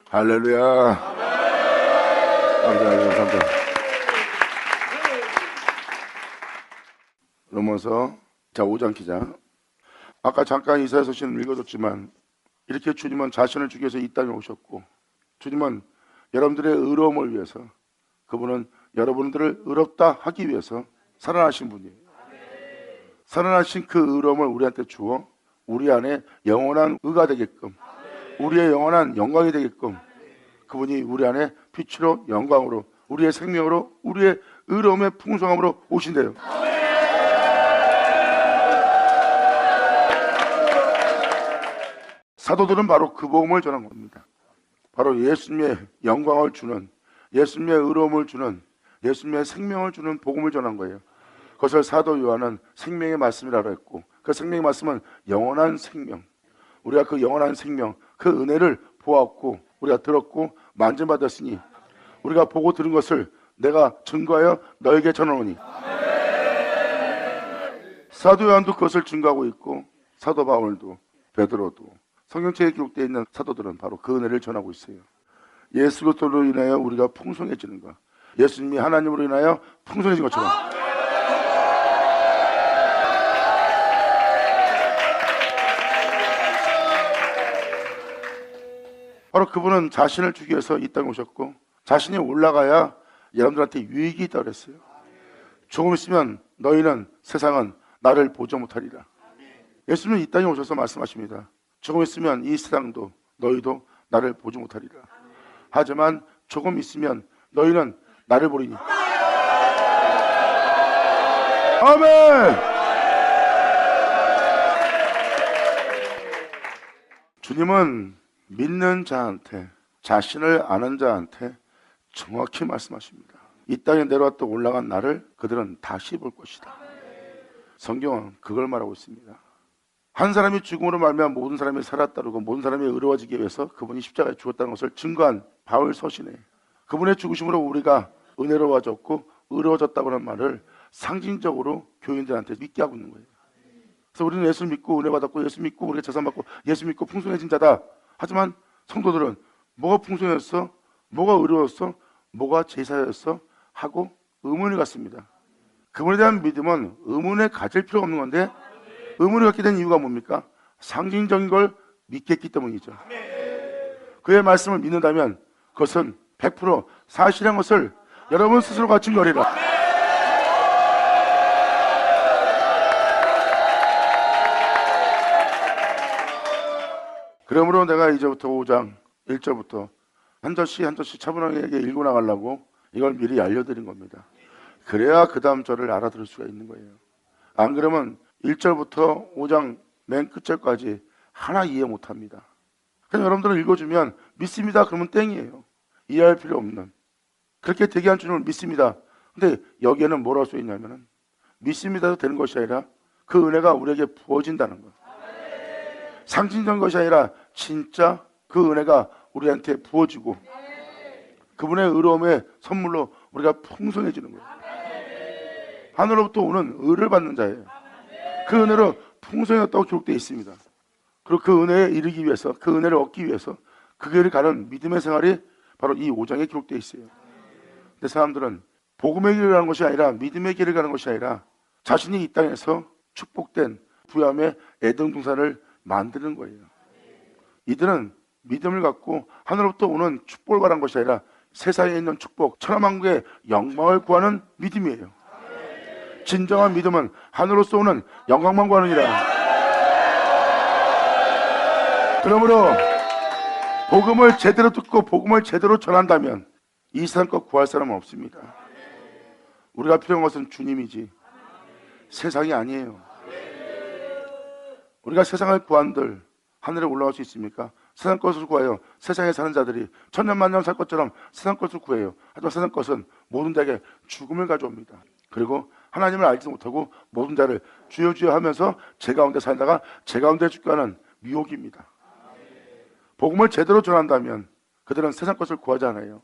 할렐루야. 감사합니다. 넘어서 자 5장 기자. 아까 잠깐 이사야서 시는 읽어줬지만 이렇게 주님은 자신을 주기 위해서 이 땅에 오셨고, 주님은 여러분들의 의로움을 위해서, 그분은 여러분들을 의롭다 하기 위해서 살아나신 분이에요. 살아나신 그 의로움을 우리한테 주어 우리 안에 영원한 의가 되게끔, 우리의 영원한 영광이 되게끔 그분이 우리 안에 빛으로 영광으로 우리의 생명으로 우리의 의로움의 풍성함으로 오신대요. 사도들은 바로 그 복음을 전한 겁니다. 바로 예수님의 영광을 주는, 예수님의 의로움을 주는, 예수님의 생명을 주는 복음을 전한 거예요. 그것을 사도 요한은 생명의 말씀이라고 했고, 그 생명의 말씀은 영원한 생명, 우리가 그 영원한 생명, 그 은혜를 보았고 우리가 들었고 만져받았으니 우리가 보고 들은 것을 내가 증거하여 너에게 전하노니. 사도 요한도 그것을 증거하고 있고, 사도 바울도, 베드로도, 성경책에 기록되어 있는 사도들은 바로 그 은혜를 전하고 있어요. 예수 그리스도로 인하여 우리가 풍성해지는 것, 예수님이 하나님으로 인하여 풍성해진 것처럼 바로 그분은 자신을 주기 위해서 이 땅에 오셨고, 자신이 올라가야 여러분들한테 유익이 있다고 그랬어요. 조금 있으면 너희는, 세상은 나를 보지 못하리라. 예수님은 이 땅에 오셔서 말씀하십니다. 조금 있으면 이 세상도 너희도 나를 보지 못하리라. 하지만 조금 있으면 너희는 나를 보리니. 아멘. 주님은 믿는 자한테, 자신을 아는 자한테 정확히 말씀하십니다. 이 땅에 내려왔다 올라간 나를 그들은 다시 볼 것이다. 성경은 그걸 말하고 있습니다. 한 사람이 죽음으로 말미암아 모든 사람이 살았다고, 모든 사람이 의로워지기 위해서 그분이 십자가에 죽었다는 것을 증거한 바울 서신에, 그분의 죽으심으로 우리가 은혜로워졌고 의로워졌다고 하는 말을 상징적으로 교인들한테 믿게 하고 있는 거예요. 그래서 우리는 예수 믿고 은혜 받았고, 예수 믿고 우리가 재산 받고, 예수 믿고 풍성해진 자다. 하지만 성도들은 뭐가 풍성했어? 뭐가 의로웠어? 뭐가 제사였어? 하고 의문을 갖습니다. 그분에 대한 믿음은 의문에 가질 필요가 없는 건데, 의문을 갖게 된 이유가 뭡니까? 상징적인 걸 믿겠기 때문이죠. 그의 말씀을 믿는다면 그것은 100% 사실인 것을 여러분 스스로가 증거하리라. 그러므로 내가 이제부터 5장 1절부터 한 절씩 한 절씩 차분하게 읽고 나가려고 이걸 미리 알려드린 겁니다. 그래야 그 다음 절을 알아들을 수가 있는 거예요. 안 그러면 1절부터 5장 맨 끝절까지 하나 이해 못합니다. 그냥 여러분들은 읽어주면 믿습니다 그러면 땡이에요. 이해할 필요 없는, 그렇게 되게 한 주님을 믿습니다. 근데 여기에는 뭐라고 써 있냐면 믿습니다도 되는 것이 아니라 그 은혜가 우리에게 부어진다는 것, 상징적인 것이 아니라 진짜 그 은혜가 우리한테 부어지고 그분의 의로움의 선물로 우리가 풍성해지는 거예요. 하늘로부터 오는 의를 받는 자예요. 그 은혜로 풍성했다고 기록되어 있습니다. 그리고 그 은혜에 이르기 위해서, 그 은혜를 얻기 위해서 그 길을 가는 믿음의 생활이 바로 이 5장에 기록되어 있어요. 근데 사람들은 복음의 길을 가는 것이 아니라, 믿음의 길을 가는 것이 아니라 자신이 이 땅에서 축복된 부함의 애동동산을 만드는 거예요. 이들은 믿음을 갖고 하늘로부터 오는 축복을 바라는 것이 아니라 세상에 있는 축복, 천하만국의 영광을 구하는 믿음이에요. 진정한 믿음은 하늘로서 오는 영광만 구하느니라. 그러므로 복음을 제대로 듣고 복음을 제대로 전한다면 이 세상 것 구할 사람은 없습니다. 우리가 필요한 것은 주님이지 세상이 아니에요. 우리가 세상을 구한들 하늘에 올라갈 수 있습니까? 세상 것을 구하여 세상에 사는 자들이 천년만년 살 것처럼 세상 것을 구해요. 하지만 세상 것은 모든 자에게 죽음을 가져옵니다. 그리고 하나님을 알지 못하고 모든 자를 주여 주여 하면서 제 가운데 살다가 제 가운데 죽게 하는 미혹입니다. 복음을 제대로 전한다면 그들은 세상 것을 구하지 않아요.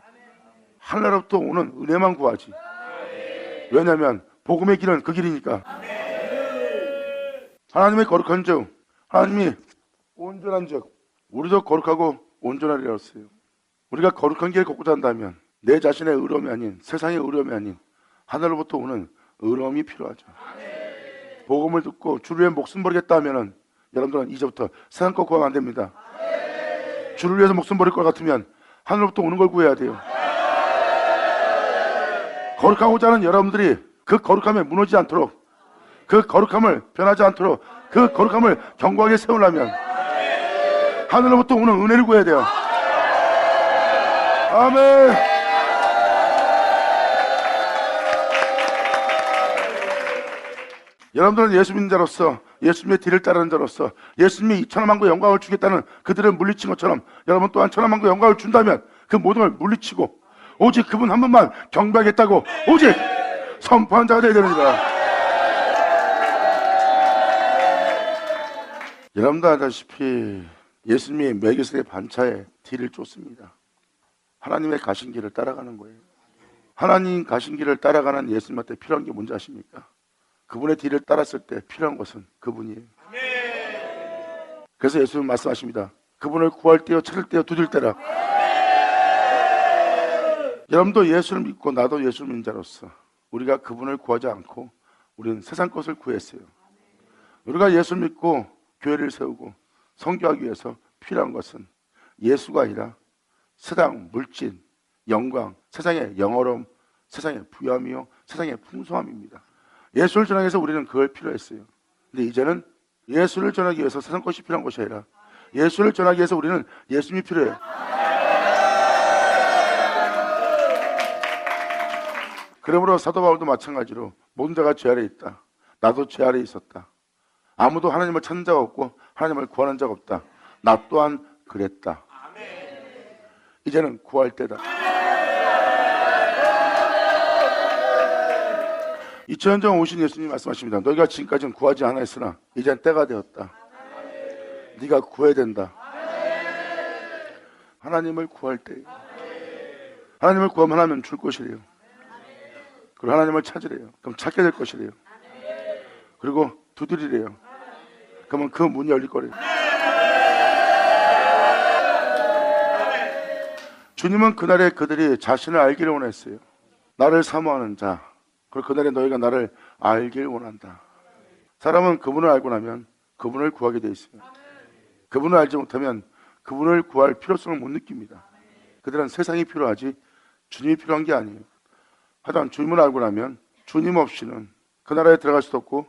하늘로부터 오는 은혜만 구하지. 왜냐하면 복음의 길은 그 길이니까. 하나님의 거룩한 즉, 하나님이 온전한 즉 우리도 거룩하고 온전하리라 했어요. 우리가 거룩한 길을 걷고자 한다면 내 자신의 의로움이 아닌, 세상의 의로움이 아닌 하늘로부터 오는 의로움이 필요하죠. 복음을 듣고 주를 위해 목숨 버리겠다 하면은 여러분들은 이제부터 세상 거 구하면 안 됩니다. 주를 위해서 목숨 버릴 것 같으면 하늘로부터 오는 걸 구해야 돼요. 거룩하고자 하는 여러분들이 그 거룩함에 무너지지 않도록, 그 거룩함을 변하지 않도록, 그 거룩함을 견고하게 세우려면 하늘로부터 오는 은혜를 구해야 돼요. 아멘. 여러분들은 예수 믿는 자로서, 예수님의 뒤를 따르는 자로서 예수님이 2천만국의 영광을 주겠다는 그들을 물리친 것처럼 여러분 또한 천만국의 영광을 준다면 그 모든 걸 물리치고 오직 그분 한 분만 경배하겠다고 오직 선포한 자가 되어야 되느니라. 여러분도 아다시피 예수님이 메기스의 반차에 뒤를 쫓습니다. 하나님의 가신 길을 따라가는 거예요. 하나님 가신 길을 따라가는 예수님한테 필요한 게 뭔지 아십니까? 그분의 뒤를 따랐을 때 필요한 것은 그분이에요. 그래서 예수님 말씀하십니다. 그분을 구할 때요, 찾을 때요, 두들 때라. 여러분도 예수를 믿고 나도 예수를 믿는 자로서 우리가 그분을 구하지 않고 우리는 세상 것을 구했어요. 우리가 예수를 믿고 교회를 세우고 선교하기 위해서 필요한 것은 예수가 아니라 세상 물질, 영광, 세상의 영어로움, 세상의 부여함이요, 세상의 풍성함입니다. 예수를 전하기 위해서 우리는 그걸 필요했어요. 근데 이제는 예수를 전하기 위해서 세상 것이 필요한 것이 아니라 예수를 전하기 위해서 우리는 예수님이 필요해요. 그러므로 사도 바울도 마찬가지로 모든 자가 죄 아래 있다. 나도 죄 아래 있었다. 아무도 하나님을 찾는 자가 없고 하나님을 구하는 자가 없다. 나 또한 그랬다. 이제는 구할 때다. 2000년 전 오신 예수님이 말씀하십니다. 너희가 지금까지는 구하지 않았으나 이젠 때가 되었다. 네가 구해야 된다. 하나님을 구할 때, 하나님을 구하면 하나님 줄 것이래요. 그리고 하나님을 찾으래요. 그럼 찾게 될 것이래요. 그리고 두드리래요. 그러면 그 문이 열릴 거래요. 주님은 그날에 그들이 자신을 알기를 원했어요. 나를 사모하는 자, 그리고 그날에 너희가 나를 알길 원한다. 사람은 그분을 알고 나면 그분을 구하게 돼 있어요. 그분을 알지 못하면 그분을 구할 필요성을 못 느낍니다. 그들은 세상이 필요하지 주님이 필요한 게 아니에요. 하지만 주님을 알고 나면 주님 없이는 그 나라에 들어갈 수도 없고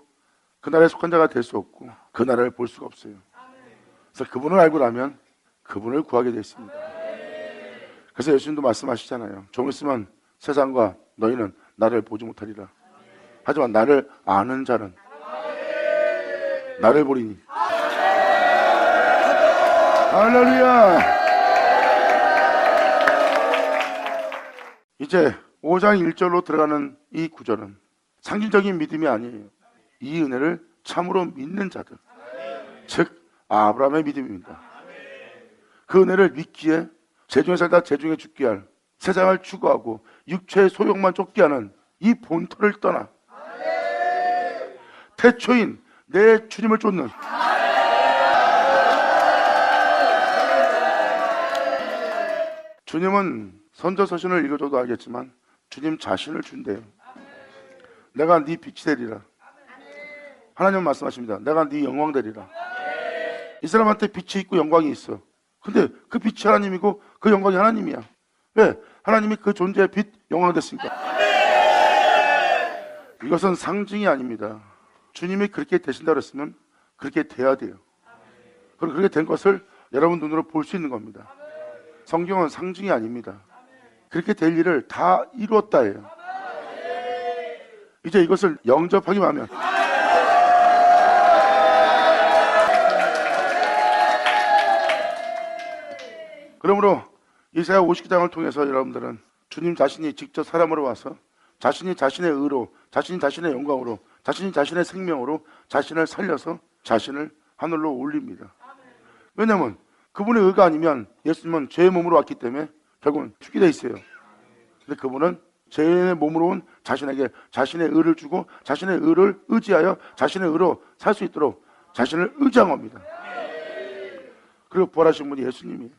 그 나라에 속한 자가 될 수 없고 그 나라를 볼 수가 없어요. 그래서 그분을 알고 나면 그분을 구하게 돼 있습니다. 그래서 예수님도 말씀하시잖아요. 좀 있으면 세상과 너희는 나를 보지 못하리라. 하지만 나를 아는 자는 나를 보리니. 할렐루야. 이제 5장 1절로 들어가는 이 구절은 상징적인 믿음이 아니에요. 이 은혜를 참으로 믿는 자들, 즉 아브라함의 믿음입니다. 그 은혜를 믿기에 재중에 살다 재중에 죽게 할, 세상을 추구하고 육체의 소욕만 쫓게 하는 이 본토를 떠나 태초인 내 주님을 쫓는 주님은 선저서신을 읽어줘도 알겠지만 주님 자신을 준대요. 내가 네 빛이 되리라. 하나님은 말씀하십니다. 내가 네 영광 되리라. 이 사람한테 빛이 있고 영광이 있어. 근데 그 빛이 하나님이고 그 영광이 하나님이야. 왜? 하나님이 그 존재의 빛, 영광 됐으니까. 이것은 상징이 아닙니다. 주님이 그렇게 되신다고 했으면 그렇게 돼야 돼요. 그리고 그렇게 된 것을 여러분 눈으로 볼 수 있는 겁니다. 성경은 상징이 아닙니다. 그렇게 될 일을 다 이루었다예요. 이제 이것을 영접하기만 하면 그러므로 이사야 50장을 통해서 여러분들은 주님 자신이 직접 사람으로 와서 자신이 자신의 의로, 자신이 자신의 영광으로, 자신이 자신의 생명으로 자신을 살려서 자신을 하늘로 올립니다. 왜냐하면 그분의 의가 아니면 예수님은 죄의 몸으로 왔기 때문에 결국은 죽게 돼 있어요. 근데 그분은 죄의 몸으로 온 자신에게 자신의 의를 주고 자신의 의를 의지하여 자신의 의로 살 수 있도록 자신을 의지한 겁니다. 그리고 부활하신 분이 예수님이에요.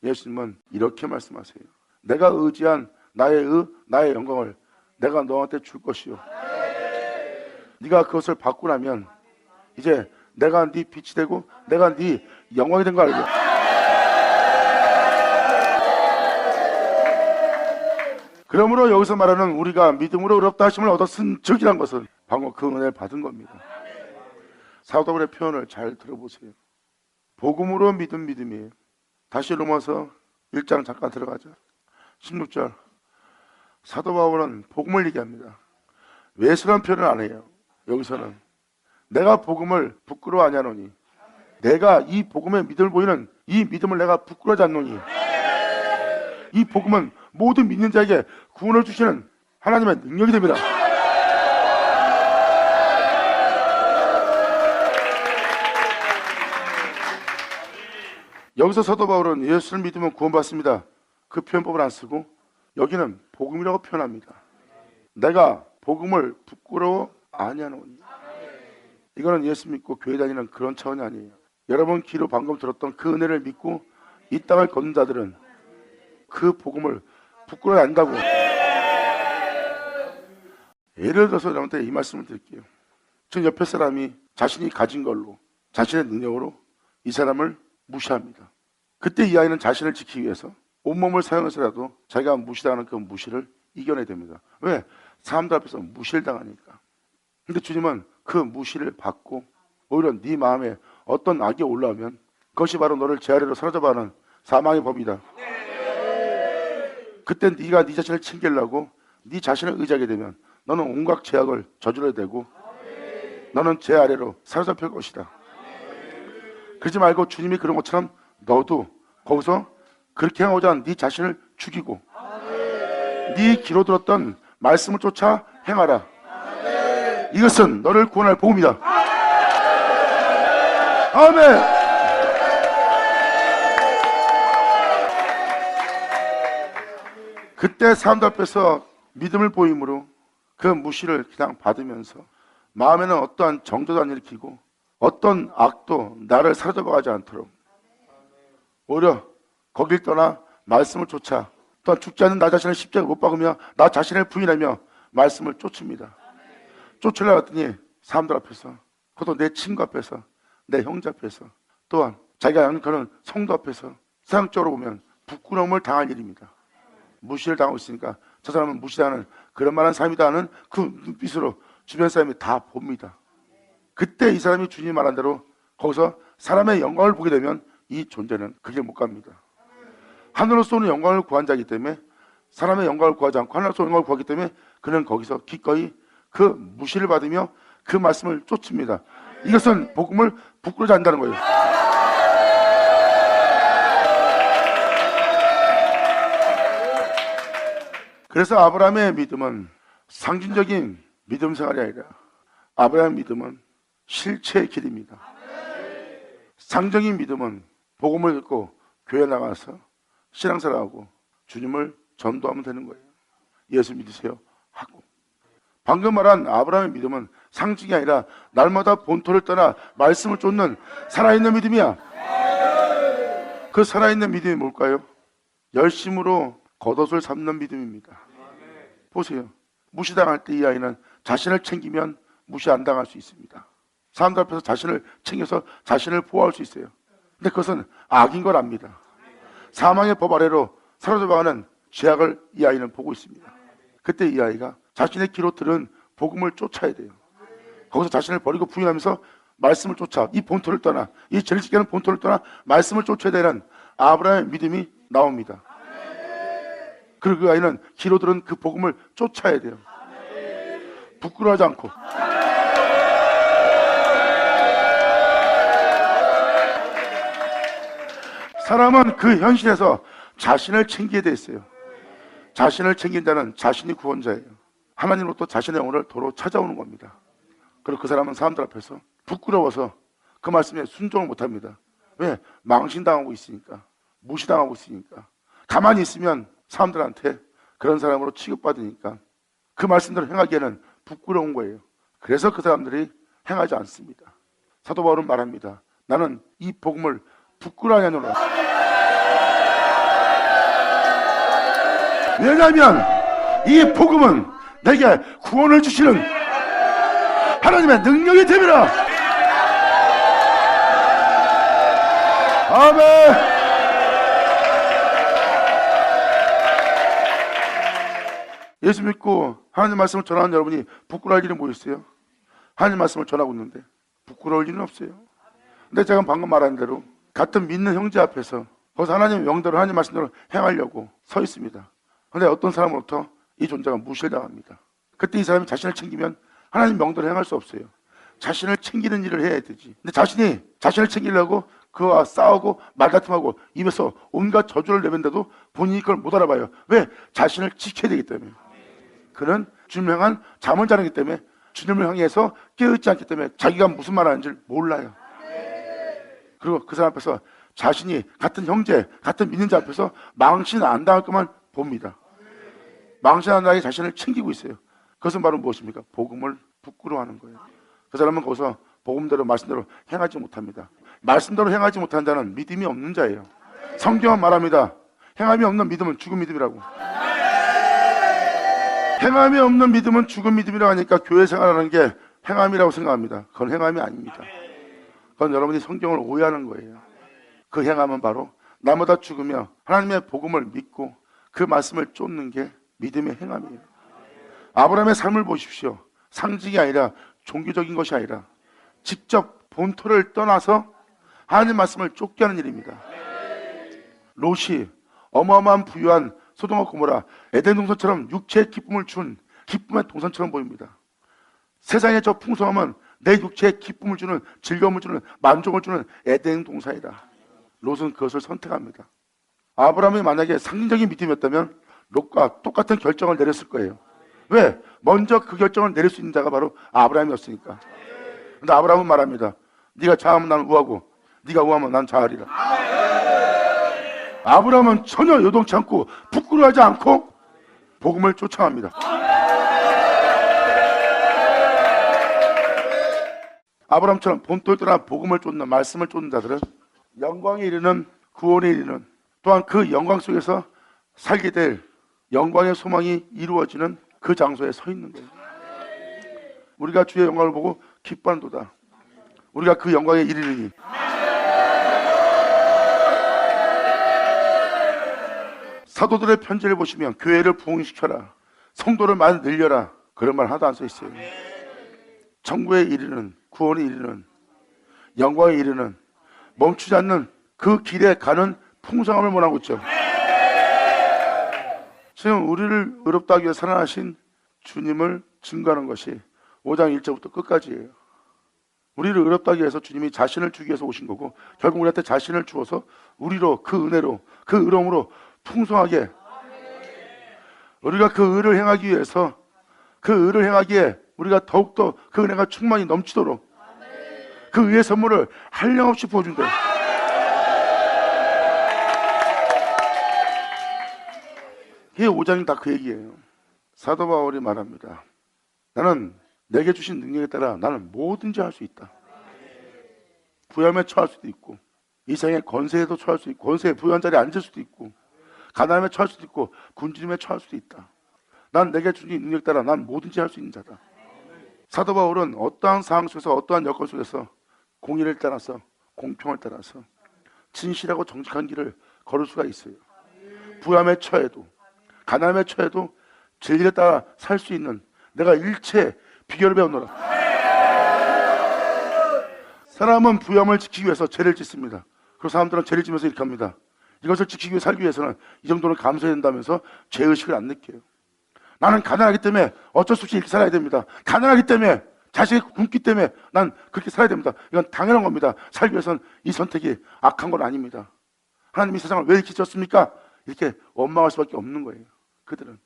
예수님은 이렇게 말씀하세요. 내가 의지한 나의 영광을 내가 너한테 줄 것이요. 네가 그것을 받고 나면 이제 내가 네 빛이 되고 내가 네 영광이 된 거 알죠? 그러므로 여기서 말하는 우리가 믿음으로 의롭다 하심을 얻었은 즉이란 것은 방금 그 은혜를 받은 겁니다. 사도 바울의 표현을 잘 들어보세요. 복음으로 믿은 믿음이에요. 다시 로마서 1장 잠깐 들어가죠. 16절. 사도 바울은 복음을 얘기합니다. 외술한 표현을 안 해요. 여기서는 내가 복음을 부끄러워하지 않노니, 내가 이 복음의 믿음을 보이는 이 믿음을 내가 부끄러워하지 않노니, 이 복음은 모든 믿는 자에게 구원을 주시는 하나님의 능력이 됩니다. 여기서 사도 바울은 예수를 믿으면 구원받습니다. 그 표현법을 안 쓰고 여기는 복음이라고 표현합니다. 내가 복음을 부끄러워 아니하노니. 이거는 예수 믿고 교회 다니는 그런 차원이 아니에요. 여러분 귀로 방금 들었던 그 은혜를 믿고 이 땅을 걷는 자들은 그 복음을 부끄러워 한다고. 예를 들어서 여러분한테 이 말씀을 드릴게요. 지금 옆에 사람이 자신이 가진 걸로, 자신의 능력으로 이 사람을 무시합니다. 그때 이 아이는 자신을 지키기 위해서 온몸을 사용해서라도 자기가 무시당하는 그 무시를 이겨내야 됩니다. 왜? 사람들 앞에서 무시를 당하니까. 근데 주님은 그 무시를 받고 오히려 네 마음에 어떤 악이 올라오면 그것이 바로 너를 제 아래로 사로잡아하는 사망의 법이다. 그때 네가 네 자신을 챙기려고 네 자신을 의지하게 되면 너는 온갖 죄악을 저질러야 되고 너는 제 아래로 사로잡힐 것이다. 그러지 말고 주님이 그런 것처럼 너도 거기서 그렇게 하고자 네 자신을 죽이고 네 귀로 들었던 말씀을 쫓아 행하라. 이것은 너를 구원할 복음이다. 아멘. 그때 사람들 앞에서 믿음을 보임으로 그 무시를 그냥 받으면서 마음에는 어떠한 정도도 안 일으키고 어떤 악도 나를 사로잡아가지 않도록 오히려 거길 떠나 말씀을 쫓아 또한 죽지 않는 나 자신을 십자가에 못 박으며 나 자신을 부인하며 말씀을 쫓습니다. 쫓으려고 했더니 사람들 앞에서, 그것도 내 친구 앞에서, 내 형제 앞에서, 또한 자기가 양육하는 성도 앞에서 세상적으로 보면 부끄러움을 당할 일입니다. 무시를 당하고 있으니까 저 사람은 무시하는 그런 말한 사람이다 하는 그 눈빛으로 주변 사람이 다 봅니다. 그때 이 사람이 주님이 말한 대로 거기서 사람의 영광을 보게 되면 이 존재는 그 길 못 갑니다. 하늘로서 오는 영광을 구한 자이기 때문에 사람의 영광을 구하지 않고 하늘로서 오는 영광을 구하기 때문에 그는 거기서 기꺼이 그 무시를 받으며 그 말씀을 쫓습니다. 이것은 복음을 부끄러워하지 않는다는 거예요. 그래서 아브라함의 믿음은 상징적인 믿음 생활이 아니라 아브라함의 믿음은 실체의 길입니다. 상징적인 믿음은 복음을 듣고 교회 나가서 신앙생활하고 주님을 전도하면 되는 거예요. 예수 믿으세요 하고. 방금 말한 아브라함의 믿음은 상징이 아니라 날마다 본토를 떠나 말씀을 쫓는 살아있는 믿음이야. 그 살아있는 믿음이 뭘까요? 열심으로 겉옷을 삼는 믿음입니다. 보세요. 무시당할 때 이 아이는 자신을 챙기면 무시 안 당할 수 있습니다. 사람들 앞에서 자신을 챙겨서 자신을 보호할 수 있어요. 근데 그것은 악인 걸 압니다. 사망의 법 아래로 사로잡아가는 죄악을 이 아이는 보고 있습니다. 그때 이 아이가 자신의 귀로 들은 복음을 쫓아야 돼요. 거기서 자신을 버리고 부인하면서 말씀을 쫓아 이 본토를 떠나, 이 죄를 짓게 하는 본토를 떠나 말씀을 쫓아야 되는 아브라함의 믿음이 나옵니다. 그리고 그 아이는 귀로 들은 그 복음을 쫓아야 돼요. 부끄러워하지 않고. 사람은 그 현실에서 자신을 챙기게 돼 있어요. 자신을 챙긴다는 자신이 구원자예요. 하나님으로부터 자신의 영혼을 도로 찾아오는 겁니다. 그리고 그 사람은 사람들 앞에서 부끄러워서 그 말씀에 순종을 못합니다. 왜? 망신당하고 있으니까, 무시당하고 있으니까. 가만히 있으면 사람들한테 그런 사람으로 취급받으니까 그 말씀대로 행하기에는 부끄러운 거예요. 그래서 그 사람들이 행하지 않습니다. 사도 바울은 말합니다. 나는 이 복음을 부끄러워하냐노라. 왜냐하면 이 복음은 내게 구원을 주시는 하나님의 능력이 됩니다. 아멘. 예수 믿고 하나님 말씀을 전하는 여러분이 부끄러울 일은 뭐 있어요? 하나님 말씀을 전하고 있는데 부끄러울 일은 없어요. 근데 제가 방금 말한 대로 같은 믿는 형제 앞에서 거기서 하나님의 명대로 하나님 말씀대로 행하려고 서 있습니다. 그런데 어떤 사람으로부터 이 존재가 무시당합니다. 그때 이 사람이 자신을 챙기면 하나님 명대로 행할 수 없어요. 자신을 챙기는 일을 해야 되지. 근데 자신이 자신을 챙기려고 그와 싸우고 말다툼하고 입에서 온갖 저주를 내뱉는데도 본인이 그걸 못 알아봐요. 왜? 자신을 지켜야 되기 때문에. 그는 주님을 향한 잠을 자르기 때문에, 주님을 향해서 깨어있지 않기 때문에 자기가 무슨 말 하는지 몰라요. 그리고 그 사람 앞에서 자신이 같은 형제, 같은 믿는 자 앞에서 망신 안 당할 것만 봅니다. 망신 안 당하게 자신을 챙기고 있어요. 그것은 바로 무엇입니까? 복음을 부끄러워하는 거예요. 그 사람은 거기서 복음대로 말씀대로 행하지 못합니다. 말씀대로 행하지 못한 자는 믿음이 없는 자예요. 성경은 말합니다. 행함이 없는 믿음은 죽은 믿음이라고. 행함이 없는 믿음은 죽은 믿음이라고 하니까 교회 생활하는 게 행함이라고 생각합니다. 그건 행함이 아닙니다. 그건 여러분이 성경을 오해하는 거예요. 그 행함은 바로 나보다 죽으며 하나님의 복음을 믿고 그 말씀을 쫓는 게 믿음의 행함이에요. 아브라함의 삶을 보십시오. 상징이 아니라 종교적인 것이 아니라 직접 본토를 떠나서 하나님 말씀을 쫓게 하는 일입니다. 롯이 어마어마한 부유한 소돔과 고모라, 에덴 동산처럼 육체의 기쁨을 준 기쁨의 동산처럼 보입니다. 세상의 저 풍성함은 내 육체에 기쁨을 주는, 즐거움을 주는, 만족을 주는 에덴 동산이다. 롯은 그것을 선택합니다. 아브라함이 만약에 상징적인 믿음이었다면 롯과 똑같은 결정을 내렸을 거예요. 왜? 먼저 그 결정을 내릴 수 있는 자가 바로 아브라함이었으니까. 근데 아브라함은 말합니다. 네가 좌하면 나는 우하고 네가 우하면 난 좌하리라. 아브라함은 전혀 요동치 않고 부끄러워하지 않고 복음을 쫓아갑니다. 아브라함처럼 본토를 떠나 복음을 쫓는, 말씀을 쫓는 자들은 영광에 이르는, 구원에 이르는, 또한 그 영광 속에서 살게 될 영광의 소망이 이루어지는 그 장소에 서 있는 거예요. 우리가 주의 영광을 보고 기뻐한도다. 우리가 그 영광에 이르리니. 사도들의 편지를 보시면 교회를 부흥시켜라, 성도를 많이 늘려라, 그런 말 하나도 안 써 있어요. 천국에 이르는, 구원에 이르는, 영광에 이르는, 멈추지 않는 그 길에 가는 풍성함을 원하고 있죠. 지금 우리를 의롭다 하기 위해 살아나신 주님을 증거하는 것이 5장 1절부터 끝까지예요. 우리를 의롭다 하기 위해서 주님이 자신을 주기 위해서 오신 거고, 결국 우리한테 자신을 주어서 우리로 그 은혜로, 그 의로움으로 풍성하게, 우리가 그 의를 행하기 위해서, 그 의를 행하기에 우리가 더욱더 그 은혜가 충만히 넘치도록 그 의의 선물을 한량없이 부어준다. 이게 5장이 다 그 얘기예요. 사도 바울이 말합니다. 나는 내게 주신 능력에 따라 나는 뭐든지 할 수 있다. 부여함에 처할 수도 있고, 이 세상의 권세에도 처할 수 있고, 권세에 부여한 자리에 앉을 수도 있고, 가난함에 처할 수도 있고, 굶주림에 처할 수도 있다. 난 내게 주신 능력에 따라 난 뭐든지 할 수 있는 자다. 사도 바울은 어떠한 상황 속에서, 어떠한 여건 속에서 공의를 따라서, 공평을 따라서 진실하고 정직한 길을 걸을 수가 있어요. 부여함에 처해도, 가난함에 처해도 진리에 따라 살 수 있는, 내가 일체 비결을 배웠노라. 사람은 부여함을 지키기 위해서 죄를 짓습니다. 그리고 사람들은 죄를 지면서 이렇게 합니다. 이것을 지키기 위해 살기 위해서는 이 정도는 감수해야 된다면서 죄의식을 안 느껴요. 나는 가난하기 때문에 어쩔 수 없이 이렇게 살아야 됩니다. 가난하기 때문에, 자식이 굶기 때문에 난 그렇게 살아야 됩니다. 이건 당연한 겁니다. 살기 위해서는 이 선택이 악한 건 아닙니다. 하나님이 세상을 왜 이렇게 지었습니까? 이렇게 원망할 수밖에 없는 거예요, 그들은.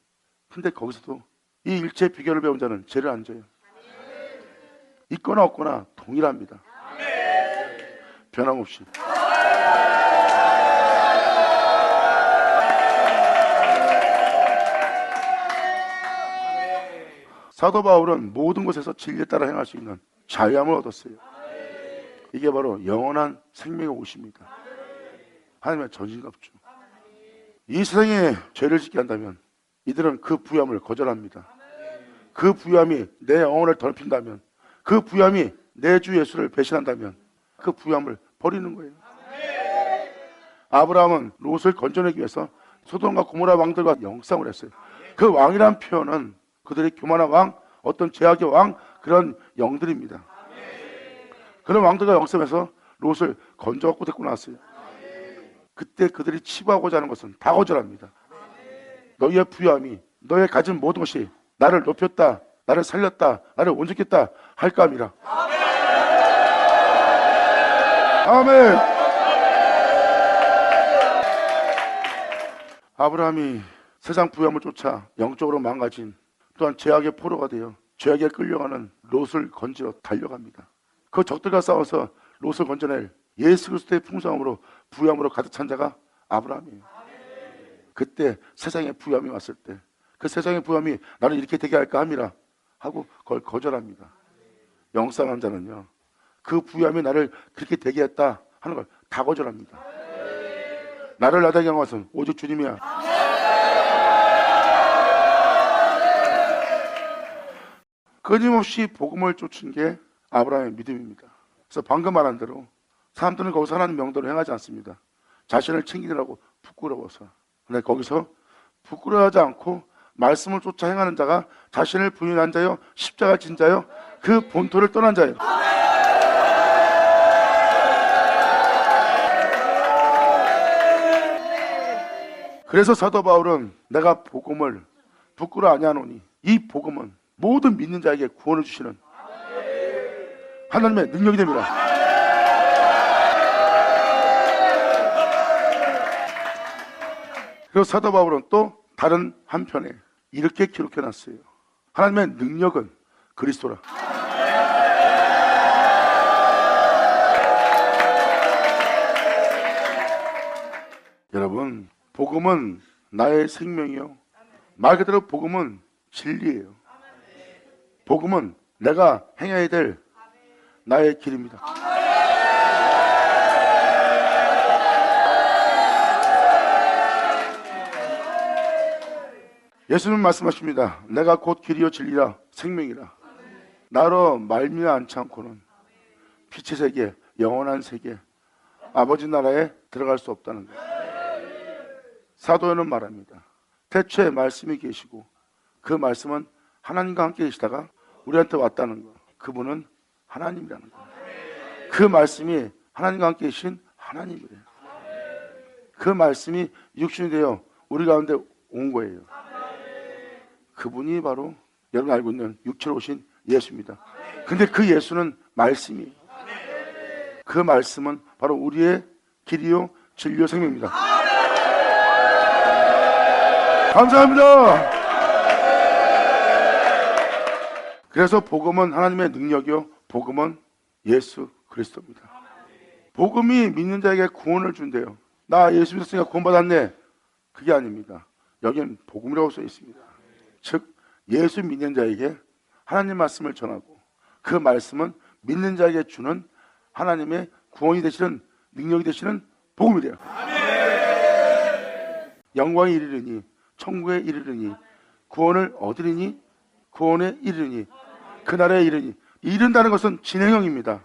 근데 거기서도 이 일체의 비결을 배운 자는 죄를 안 져요. 있거나 없거나 동일합니다. 변함없이. 사도 바울은 모든 곳에서 진리에 따라 행할 수 있는 자유함을 얻었어요. 이게 바로 영원한 생명의 옷입니다. 하나님의 전신갑주. 이 세상에 죄를 짓게 한다면 이들은 그 부유함을 거절합니다. 그 부유함이 내 영혼을 더럽힌다면, 그 부유함이 내 주 예수를 배신한다면 그 부유함을 버리는 거예요. 아브라함은 롯을 건져내기 위해서 소돔과 고모라 왕들과 영상을 했어요. 그 왕이란 표현은 그들의 교만한 왕, 어떤 제약의 왕, 그런 영들입니다. 그런 왕들과 영성에서 롯을 건져갖고 데리고 나왔어요. 그때 그들이 치부하고자 하는 것은 다 거절합니다. 너희의 부유함이, 너의 가진 모든 것이 나를 높였다, 나를 살렸다, 나를 온전했다 할까 함이라. 아멘. 아브라함이 세상 부유함을 쫓아 영적으로 망가진, 또한 죄악의 포로가 되어 죄악에 끌려가는 롯을 건지러 달려갑니다. 그 적들과 싸워서 롯을 건져낼 예수 그리스도의 풍성함으로 부유함으로 가득 찬 자가 아브라함이에요. 그때 세상의 부유함이 왔을 때 그 세상의 부유함이 나를 이렇게 되게 할까 함이라 하고 그걸 거절합니다. 영상한 자는요, 그 부유함이 나를 그렇게 되게 했다 하는 걸 다 거절합니다. 나를 나다게 한 것은 오직 주님이야. 끊임없이 복음을 쫓은 게 아브라함의 믿음입니다. 그래서 방금 말한 대로 사람들은 거기서 하나님 명도를 행하지 않습니다. 자신을 챙기느라고 부끄러워서. 근데 거기서 부끄러워하지 않고 말씀을 쫓아 행하는 자가 자신을 부인한 자요, 십자가 진 자요, 그 본토를 떠난 자요. 그래서 사도 바울은 내가 복음을 부끄러워 아니하노니 이 복음은 모든 믿는 자에게 구원을 주시는 하나님의 능력이 됩니다. 그리고 사도 바울은 또 다른 한편에 이렇게 기록해놨어요. 하나님의 능력은 그리스도라. 여러분, 복음은 나의 생명이요, 말 그대로 복음은 진리예요. 복음은 내가 행해야 될 나의 길입니다. 예수님 말씀하십니다. 내가 곧 길이요 진리라 생명이라. 나로 말미암아 않지 않고는 빛의 세계, 영원한 세계, 아버지 나라에 들어갈 수 없다는 거예요. 사도요는 말합니다. 태초에 말씀이 계시고 그 말씀은 하나님과 함께 계시다가 우리한테 왔다는 거. 그분은 하나님이라는 거예요. 그 말씀이 하나님과 함께 계신 하나님이래요. 그 말씀이 육신이 되어 우리 가운데 온 거예요. 그분이 바로 여러분 알고 있는 육체로 오신 예수입니다. 근데 그 예수는 말씀이에요. 그 말씀은 바로 우리의 길이요 진리요 생명입니다. 감사합니다. 그래서 복음은 하나님의 능력이요, 복음은 예수 그리스도입니다. 복음이 믿는 자에게 구원을 준대요. 나 예수 믿었으니까 구원받았네. 그게 아닙니다. 여기는 복음이라고 써 있습니다. 즉 예수 믿는 자에게 하나님 말씀을 전하고 그 말씀은 믿는 자에게 주는 하나님의 구원이 되시는 능력이 되시는 복음이래요. 영광에 이르르니 천국에 이르르니 구원을 얻으리니 구원에 이르르니 그 나라에 이르니. 이른다는 것은 진행형입니다.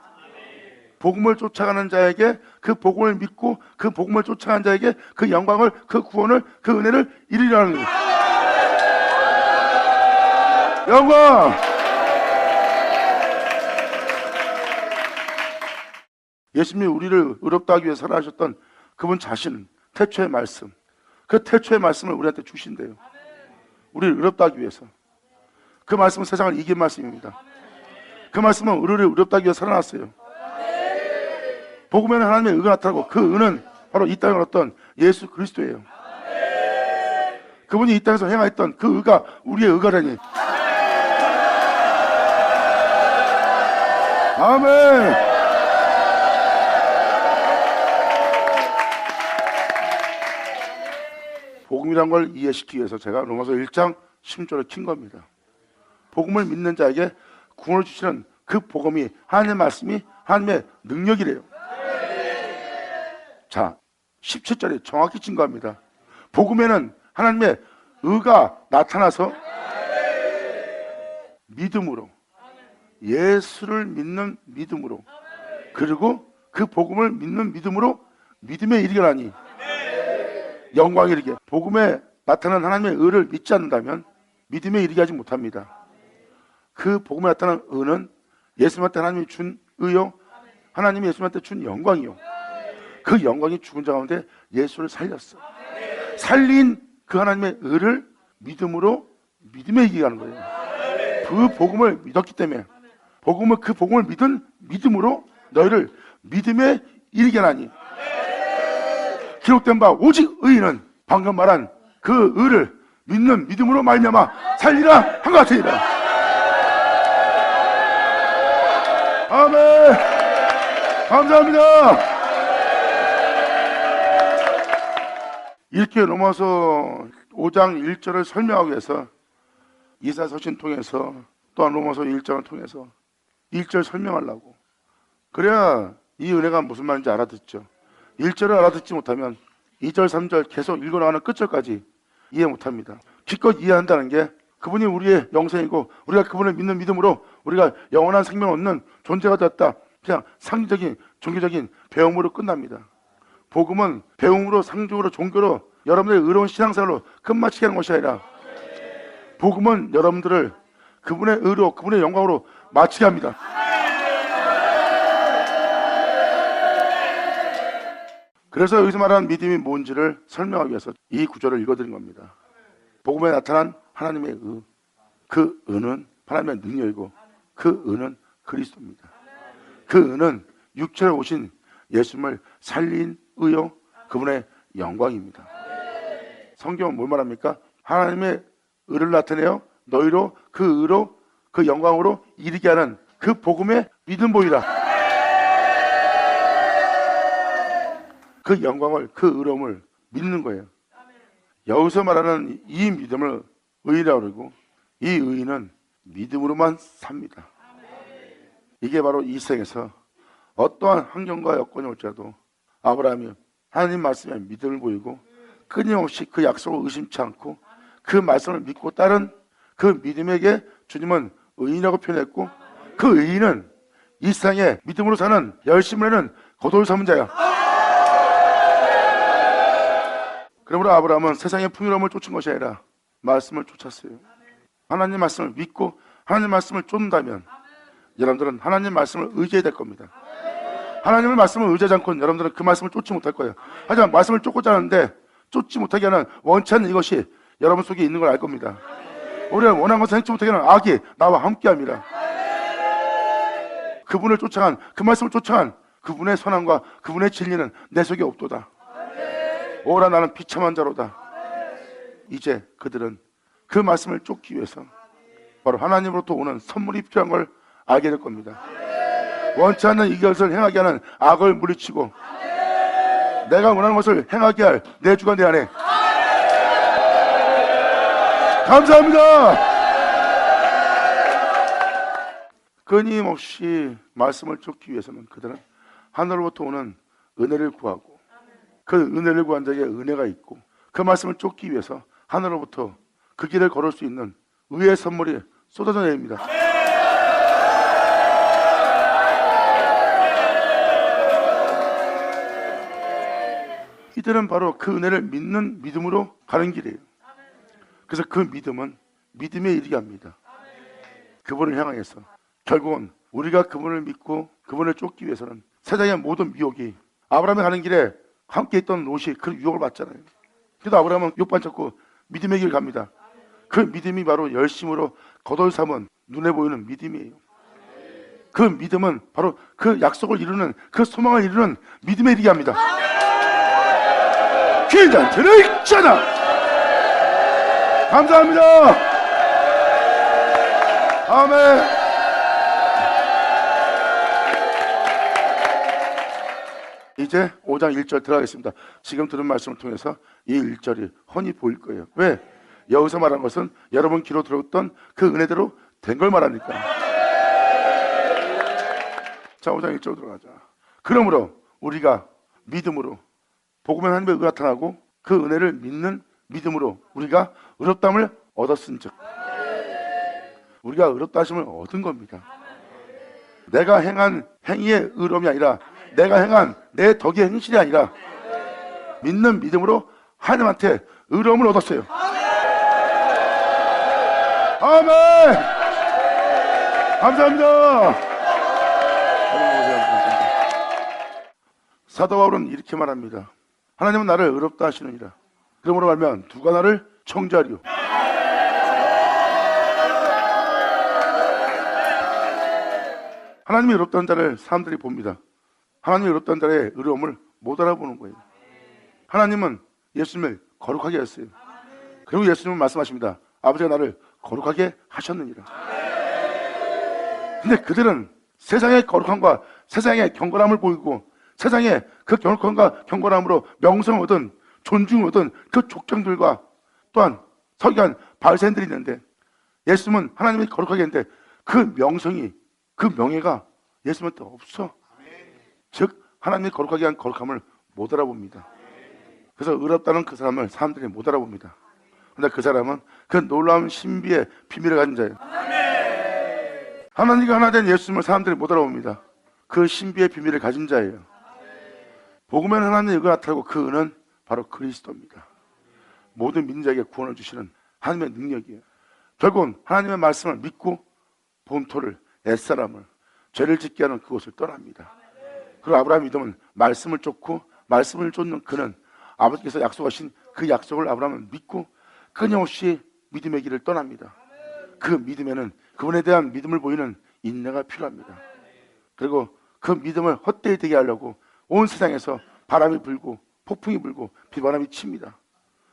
복음을 쫓아가는 자에게 그 복음을 믿고 그 복음을 쫓아가는 자에게 그 영광을, 그 구원을, 그 은혜를 이루리라는 거예요. 영광! 예수님이 우리를 의롭다 하기 위해 살아가셨던 그분 자신은 태초의 말씀, 그 태초의 말씀을 우리한테 주신대요. 우리를 의롭다 하기 위해서. 그 말씀은 세상을 이긴 말씀입니다. 그 말씀은 우리를 의롭다 하기 위해 살아났어요. 복음에는 하나님의 의가 나타나고 그 의는 바로 이 땅에 어떤 예수 그리스도예요. 그분이 이 땅에서 행하였던 그 의가 우리의 의가라니. 아멘. 복음이란 걸 이해시키기 위해서 제가 로마서 1장 10절을 킨 겁니다. 복음을 믿는 자에게 구원을 주시는 그 복음이, 하나님의 말씀이 하나님의 능력이래요. 자, 17절에 정확히 증거합니다. 복음에는 하나님의 의가 나타나서 믿음으로, 예수를 믿는 믿음으로, 그리고 그 복음을 믿는 믿음으로 믿음의 일이 일어나니 영광이 이르게. 복음에 나타난 하나님의 의를 믿지 않는다면 믿음의 일이 하지 못합니다. 그 복음에 나타난 의는 예수님한테 하나님이 준 의요, 하나님이 예수님한테 준 영광이요. 그 영광이 죽은 자 가운데 예수를 살렸어. 살린 그 하나님의 의를 믿음으로 믿음에 이기게 하는 거예요. 그 복음을 믿었기 때문에, 그 복음을 믿은 믿음으로 너희를 믿음에 이르게 하나니, 기록된 바 오직 의인은 방금 말한 그 의를 믿는 믿음으로 말미암아 살리라 한 것 같으니라. 아멘. 감사합니다. 이렇게 넘어서 5장 1절을 설명하기 위해서 이사서신 통해서, 또한 로마서 1장을 통해서 1절 설명하려고, 그래야 이 은혜가 무슨 말인지 알아듣죠. 1절을 알아듣지 못하면 2절 3절 계속 읽어나가는 끝절까지 이해 못합니다. 기껏 이해한다는 게 그분이 우리의 영생이고 우리가 그분을 믿는 믿음으로 우리가 영원한 생명을 얻는 존재가 되었다, 그냥 상징적인 종교적인 배움으로 끝납니다. 복음은 배움으로, 상징으로, 종교로 여러분들의 의로운 신앙생활로 끝마치게 하는 것이 아니라, 복음은 여러분들을 그분의 의로, 그분의 영광으로 마치게 합니다. 그래서 여기서 말하는 믿음이 뭔지를 설명하기 위해서 이 구절을 읽어드린 겁니다. 복음에 나타난 하나님의 의, 그 의는 하나님의 능력이고 그 의는 그리스도입니다. 그 의는 육체로 오신 예수님을 살린 의요, 그분의 영광입니다. 성경은 뭘 말합니까? 하나님의 의를 나타내어 너희로 그 의로, 그 영광으로 이르게 하는 그 복음의 믿음 보이라. 그 영광을, 그 의로움을 믿는 거예요. 여기서 말하는 이 믿음을 의라고 그러고, 이 의는 믿음으로만 삽니다. 이게 바로 이 생에서 어떠한 환경과 여건이 올지라도 아브라함이 하나님 말씀에 믿음을 보이고 끊임없이 그 약속을 의심치 않고 그 말씀을 믿고 따른 그 믿음에게 주님은 의인이라고 표현했고, 그 의인은 이 세상에 믿음으로 사는, 열심을 하는 겉옷을 삼은 자야. 그러므로 아브라함은 세상의 풍요로움을 쫓은 것이 아니라 말씀을 쫓았어요. 하나님 말씀을 믿고 하나님 말씀을 쫓는다면 여러분들은 하나님 말씀을 의지해야 될 겁니다. 하나님의 말씀을 의지하지 않고는 여러분들은 그 말씀을 쫓지 못할 거예요. 하지만 말씀을 쫓고자 하는데 쫓지 못하게 하는, 원치 않는 이것이 여러분 속에 있는 걸 알 겁니다. 우리가 원하는 것을 행치 못하게 하는 악이 나와 함께합니다. 그분을 쫓아간, 그 말씀을 쫓아간 그분의 선함과 그분의 진리는 내 속에 없도다. 오라 나는 비참한 자로다. 이제 그들은 그 말씀을 쫓기 위해서 바로 하나님으로부터 오는 선물이 필요한 걸 알게 될 겁니다. 원치 않는 이것을 행하게 하는 악을 물리치고 내가 원하는 것을 행하게 할 내 주가 내 안에. 감사합니다. 끊임없이 말씀을 쫓기 위해서는 그들은 하늘로부터 오는 은혜를 구하고, 그 은혜를 구한 자에게 은혜가 있고, 그 말씀을 쫓기 위해서 하늘로부터 그 길을 걸을 수 있는 의의 선물이 쏟아져 내립니다. 이들은 바로 그 은혜를 믿는 믿음으로 가는 길이에요. 그래서 그 믿음은 믿음에 이르게 합니다. 그분을 향해서 결국은 우리가 그분을 믿고 그분을 쫓기 위해서는 세상의 모든 미혹이, 아브라함이 가는 길에 함께 있던 롯이 그 유혹을 받잖아요. 그래도 아브라함은 욕반 찾고 믿음의 길 갑니다. 그 믿음이 바로 열심으로 겉옷 삼은 눈에 보이는 믿음이에요. 그 믿음은 바로 그 약속을 이루는, 그 소망을 이루는 믿음에 이르게 합니다. 귀한 들을 있잖아. 감사합니다. 아멘. 이제 5장 1절 들어가겠습니다. 지금 들은 말씀을 통해서 이 1절이 훤히 보일 거예요. 왜? 여기서 말한 것은 여러분 귀로 들었던 그 은혜대로 된 걸 말하니까. 자, 5장 1절 들어가자. 그러므로 우리가 믿음으로 복음의 하나님의 의가 나타나고 그 은혜를 믿는 믿음으로 우리가 의롭다함을 얻었은즉. 우리가 의롭다 하심을 얻은 겁니다. 내가 행한 행위의 의로움이 아니라 내가 행한 내 덕의 행실이 아니라 믿는 믿음으로 하나님한테 의로움을 얻었어요. 아멘. 감사합니다. 사도 바울은 이렇게 말합니다. 하나님은 나를 의롭다 하시느니라. 그러므로 말면 누가 나를 청지하리요. 하나님이 의롭다는 자를 사람들이 봅니다. 하나님이 의롭다는 자의 의로움을 못 알아보는 거예요. 하나님은 예수님을 거룩하게 했어요. 그리고 예수님은 말씀하십니다. 아버지가 나를 거룩하게 하셨느니라. 근데 그들은 세상의 거룩함과 세상의 경건함을 보이고 세상에 그 거룩함과 경건함으로 명성을 얻은 존중을 얻은 그 족장들과 또한 서기관 바리새인들이 있는데 예수님은 하나님이 거룩하게 했는데 그 명성이 그 명예가 예수님한테 없어. 즉 하나님이 거룩하게 한 거룩함을 못 알아봅니다. 그래서 의롭다는 그 사람을 사람들이 못 알아봅니다. 그런데 그 사람은 그 놀라운 신비의 비밀을 가진 자예요. 하나님과 하나 된 예수님을 사람들이 못 알아봅니다. 그 신비의 비밀을 가진 자예요. 복음에는 하나님의 의가 나타나고 그 의는 바로 그리스도입니다. 모든 민족에게 구원을 주시는 하나님의 능력이에요. 결국은 하나님의 말씀을 믿고 본토를 옛사람을 죄를 짓게 하는 그곳을 떠납니다. 그리고 아브라함 믿음은 말씀을 쫓고 말씀을 쫓는 그는 아버지께서 약속하신 그 약속을 아브라함은 믿고 끊임없이 믿음의 길을 떠납니다. 그 믿음에는 그분에 대한 믿음을 보이는 인내가 필요합니다. 그리고 그 믿음을 헛되이 되게 하려고 온 세상에서 바람이 불고 폭풍이 불고 비바람이 칩니다.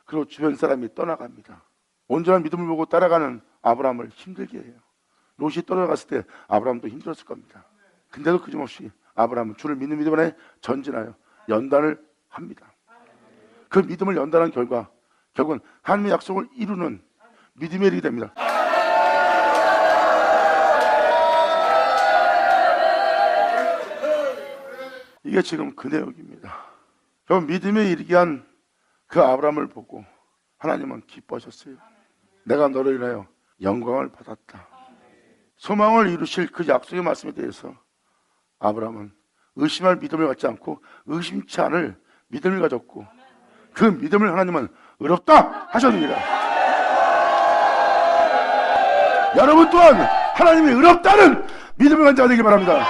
그리고 주변 사람이 떠나갑니다. 온전한 믿음을 보고 따라가는 아브라함을 힘들게 해요. 롯이 떠나갔을 때 아브라함도 힘들었을 겁니다. 근데도 그짐없이 아브라함은 주를 믿는 믿음 안에 전진하여 연단을 합니다. 그 믿음을 연단한 결과 결국은 하나님의 약속을 이루는 믿음의 일이 됩니다. 이게 지금 그 내용입니다. 여러분, 믿음에 이르게 한 그 아브라함을 보고 하나님은 기뻐하셨어요. 내가 너를 인하여 영광을 받았다. 소망을 이루실 그 약속의 말씀에 대해서 아브라함은 의심할 믿음을 갖지 않고 의심치 않을 믿음을 가졌고 그 믿음을 하나님은 의롭다 하셨느니라. 여러분 또한 하나님이 의롭다는 믿음을 가진 자가 되길 바랍니다.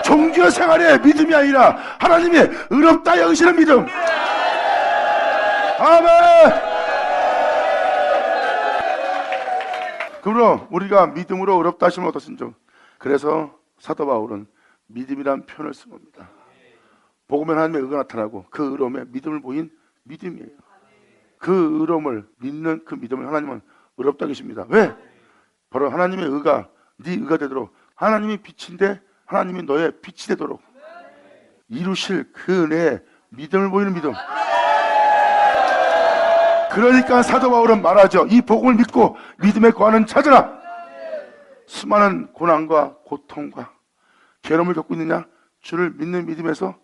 종교 생활의 믿음이 아니라 하나님이 의롭다 여기시는 믿음. 아멘. 그러므로 우리가 믿음으로 의롭다 하심을 얻었은즉. 그래서 사도 바울은 믿음이란 표현을 쓴 겁니다. 복음에 하나님의 의가 나타나고 그 의로움에 믿음을 보인 믿음이에요. 그 의로움을 믿는 그 믿음을 하나님은 의롭다 계십니다. 왜? 바로 하나님의 의가 네 의가 되도록 하나님이 빛인데 하나님이 너의 빛이 되도록 이루실 그 은혜에 믿음을 보이는 믿음. 그러니까 사도 바울은 말하죠. 이 복음을 믿고 믿음에 거하는 자들아, 수많은 고난과 고통과 괴로움을 겪고 있느냐? 주를 믿는 믿음에서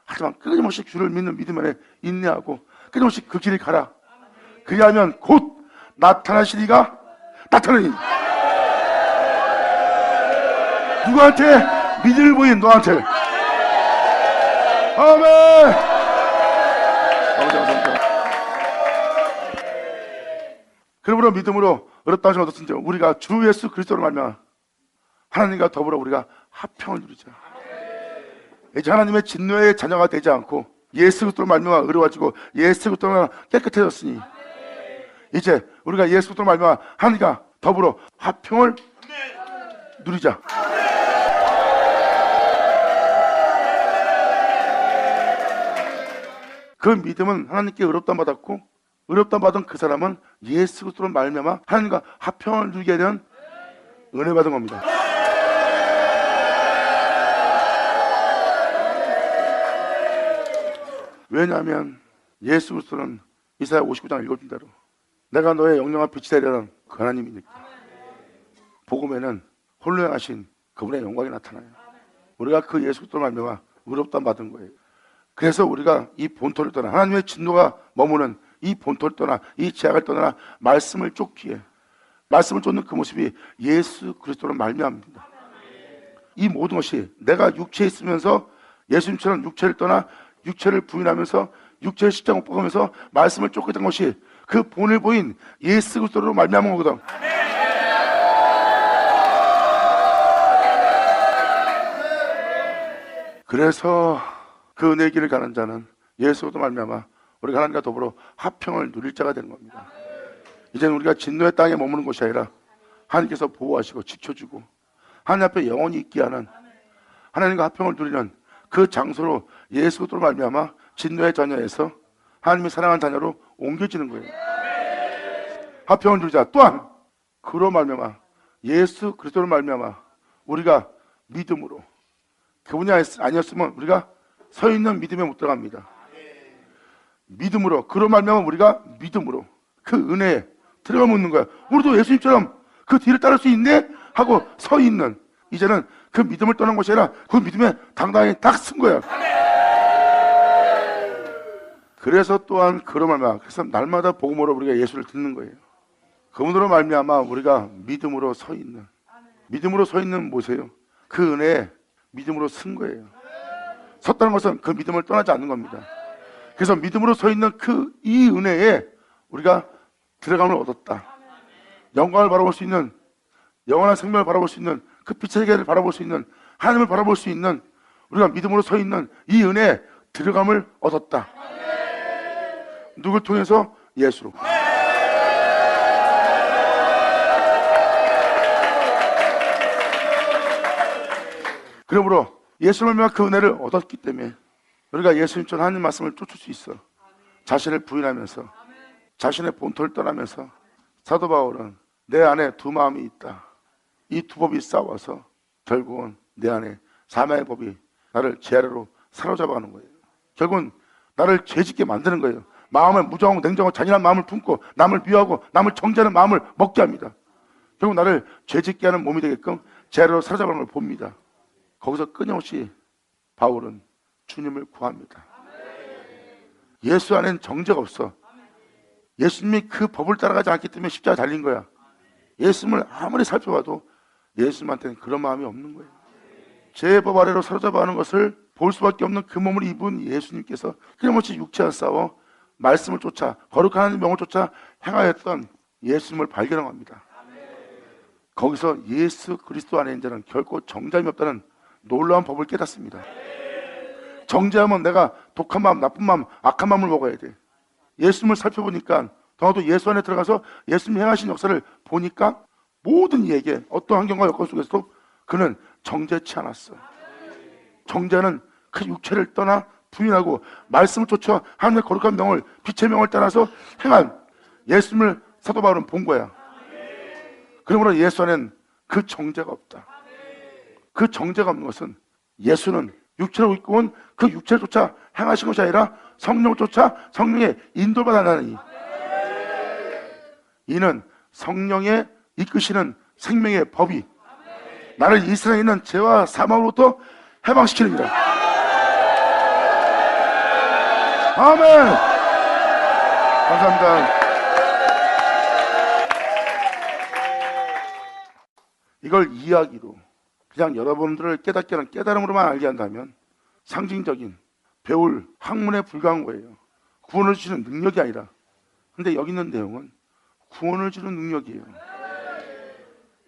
하지만 끊임없이 주를 믿는 믿음 안에 인내하고 끊임없이 그 길을 가라. 그리하면 곧 나타나실 이가 나타나니. 누구한테? 믿음을 보인 너한테. 아멘. 아버지 감사합니다. 그러므로 믿음으로 의롭다 하심을 얻었은지 우리가 주 예수 그리스도로 말미암아 하나님과 더불어 우리가 화평을 누리자. 이제 하나님의 진노의 자녀가 되지 않고 예수 그리스도로 말미암아 의로워지고 예수 그리스도로 깨끗해졌으니 이제 우리가 예수 그리스도로 말미암아 하나님과 더불어 화평을 누리자. 그 믿음은 하나님께 의롭다 받았고 의롭다 받은 그 사람은 예수 그리스도로 말미암아 하나님과 화평을 누리게 되는 은혜 받은 겁니다. 왜냐하면 예수 그리스도는 이사야 59장 읽어준 대로 내가 너의 영영한 빛이 되려는 그 하나님이니까 복음에는 홀로 행하신 그분의 영광이 나타나요. 우리가 그 예수 그리스도로 말미암아 의롭다 받은 거예요. 그래서 우리가 이 본토를 떠나 하나님의 진노가 머무는 이 본토를 떠나 이 제약을 떠나 말씀을 쫓기에 말씀을 쫓는 그 모습이 예수 그리스도로 말미암습니다. 이 모든 것이 내가 육체에 있으면서 예수님처럼 육체를 떠나 육체를 부인하면서 육체의 십자가 못 박으면서 말씀을 쫓게 된 것이 그 본을 보인 예수 그리스도로 말미암은 거거든. 그래서 그 은혜의 길을 가는 자는 예수로 말미암아 우리가 하나님과 더불어 화평을 누릴 자가 되는 겁니다. 이제는 우리가 진노의 땅에 머무는 것이 아니라 하나님께서 보호하시고 지켜주고 하나님 앞에 영원히 있게 하는 하나님과 화평을 누리는 그 장소로 예수로 말미암아 진노의 자녀에서 하나님이 사랑하는 자녀로 옮겨지는 거예요. 화평을 누리자. 또한 그로 말미암아 예수 그리스도로 말미암아 우리가 믿음으로 그분이 아니었으면 우리가 서 있는 믿음에 못 들어갑니다. 믿음으로 그로 말미암아 우리가 믿음으로 그 은혜에 들어가 묻는 거야. 우리도 예수님처럼 그 뒤를 따를 수 있네 하고 서 있는, 이제는 그 믿음을 떠난 것이 아니라 그 믿음에 당당히 딱 쓴 거야. 그래서 또한 그로 말미암아 그래서 날마다 복음으로 우리가 예수를 듣는 거예요. 그분으로 말미암아 우리가 믿음으로 서 있는, 믿음으로 서 있는 뭐세요? 그 은혜에 믿음으로 쓴 거예요. 섰다는 것은 그 믿음을 떠나지 않는 겁니다. 그래서 믿음으로 서 있는 이 은혜에 우리가 들어감을 얻었다. 영광을 바라볼 수 있는, 영원한 생명을 바라볼 수 있는, 그 빛의 세계를 바라볼 수 있는, 하나님을 바라볼 수 있는, 우리가 믿음으로 서 있는 이 은혜에 들어감을 얻었다. 누굴 통해서? 예수로. 그러므로 예수를 말미암아 그 은혜를 얻었기 때문에 우리가 예수님처럼 하나님 말씀을 쫓을 수 있어. 자신을 부인하면서 자신의 본토를 떠나면서 사도 바울은 내 안에 두 마음이 있다. 이 두 법이 싸워서 결국은 내 안에 사망의 법이 나를 죄 아래로 사로잡아가는 거예요. 결국은 나를 죄짓게 만드는 거예요. 마음에 무정하고 냉정하고 잔인한 마음을 품고 남을 미워하고 남을 정죄하는 마음을 먹게 합니다. 결국 나를 죄짓게 하는 몸이 되게끔 죄 아래로 사로잡아가는 걸 봅니다. 거기서 끊임없이 바울은 주님을 구합니다. 예수 안에는 정죄가 없어. 예수님이 그 법을 따라가지 않기 때문에 십자가 달린 거야. 예수님을 아무리 살펴봐도 예수님한테는 그런 마음이 없는 거예요. 제 법 아래로 사로잡아가는 것을 볼 수밖에 없는 그 몸을 입은 예수님께서 끊임없이 육체와 싸워 말씀을 쫓아 거룩한 하나님의 명을 쫓아 행하였던 예수님을 발견합니다. 거기서 예수 그리스도 안에 있는 자는 결코 정죄함이 없다는 놀라운 법을 깨닫습니다. 정죄하면 내가 독한 마음, 나쁜 마음, 악한 마음을 먹어야 돼. 예수님을 살펴보니까 더도 예수 안에 들어가서 예수님이 행하신 역사를 보니까 모든 이에게 어떤 환경과 여건 속에서도 그는 정죄치 않았어. 정죄는 그 육체를 떠나 부인하고 말씀을 쫓아 하나님의 거룩한 명을, 빛의 명을 따라서 행한 예수님을 사도 바울은 본 거야. 그러므로 예수 안에는 그 정죄가 없다. 그 정죄가 없는 것은 예수는 육체로 입고 온 그 육체를 쫓아 행하신 것이 아니라 성령을 쫓아 성령의 인도를 받아나니 이는 성령의 이끄시는 생명의 법이 나를 이 세상에 있는 죄와 사망으로부터 해방시키는 이라. 아멘. 감사합니다. 이걸 이야기로 그냥 여러분들을 깨닫게 하는 깨달음으로만 알게 한다면 상징적인 배울 학문에 불과한 거예요. 구원을 주시는 능력이 아니라. 근데 여기 있는 내용은 구원을 주는 능력이에요.